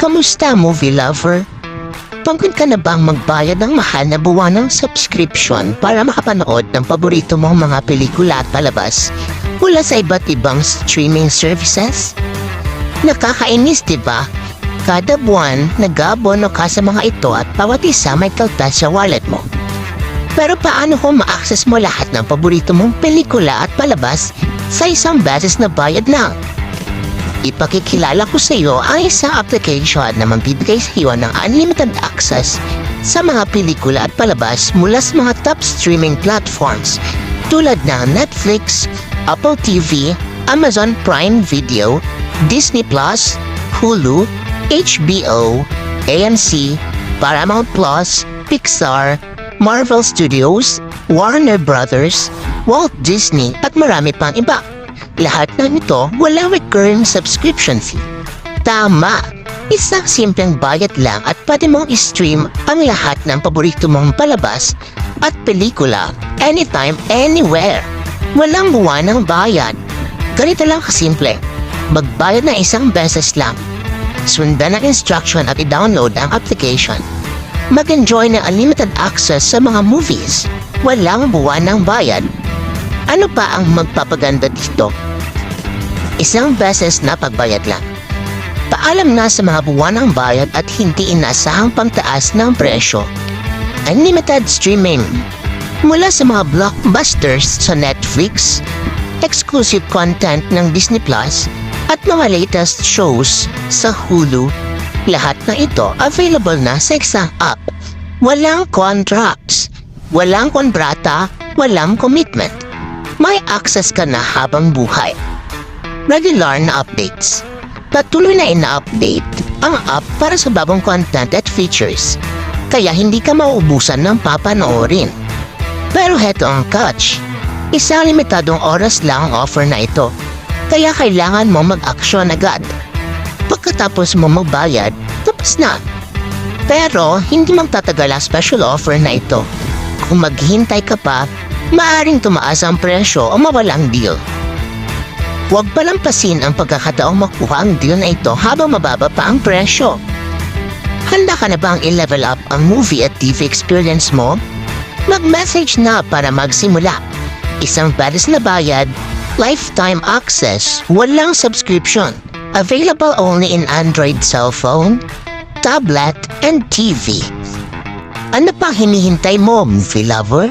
Kamusta, movie lover? Pangkon ka na bang magbayad ng mahal na buwanang subscription para makapanood ng paborito mong mga pelikula at palabas mula sa iba't ibang streaming services? Nakakainis, diba? Kada buwan, nag-aabono ka sa mga ito at bawat isa may kaltas sa wallet mo. Pero paano kung ma-access mo lahat ng paborito mong pelikula at palabas sa isang beses na bayad lang? Ipakikilala ko sa iyo ang isang application na magbibigay sa iyo ng unlimited access sa mga pelikula at palabas mula sa mga top streaming platforms tulad ng Netflix, Apple TV, Amazon Prime Video, Disney+, Hulu, HBO, AMC, Paramount+, Pixar, Marvel Studios, Warner Brothers, Walt Disney at marami pang iba. Lahat ng ito walang recurring subscription fee. Tama! Isang simpleng bayad lang at pwede mong i-stream ang lahat ng paborito mong palabas at pelikula anytime, anywhere. Walang buwan ng bayad. Ganito lang kasimple. Magbayad na isang beses lang. Sundan ang instruction at i-download ang application. Mag-enjoy ng unlimited access sa mga movies. Walang buwan ng bayad. Ano pa ang magpapaganda dito? Isang beses na pagbayad lang. Paalam na sa mga buwan ng bayad at hindi inaasahang pagtaas ng presyo. Unlimited streaming. Mula sa mga blockbusters sa Netflix, exclusive content ng Disney+, at mga latest shows sa Hulu. Lahat ng ito available na sa isang app. Walang contracts, walang kontrata, walang commitment. May access ka na habang buhay. Regular na updates. Patuloy na ina-update ang app para sa bagong content at features. Kaya hindi ka mauubusan ng papanoorin. Pero heto ang catch. Isang limitadong oras lang ang offer na ito. Kaya kailangan mo mag-aksyon agad. Pagkatapos mo magbayad, tapos na. Pero hindi magtatagal ang special offer na ito. Kung maghintay ka pa, maaaring tumaas ang presyo o mawala ang deal. Huwag palampasin ang pagkakataong makuha ang deal na ito habang mababa pa ang presyo. Handa ka na bang i-level up ang movie at TV experience mo? Mag-message na para magsimula. Isang beses na bayad, lifetime access, walang subscription. Available only in Android cellphone, tablet, and TV. Ano pang hinihintay mo, movie lover?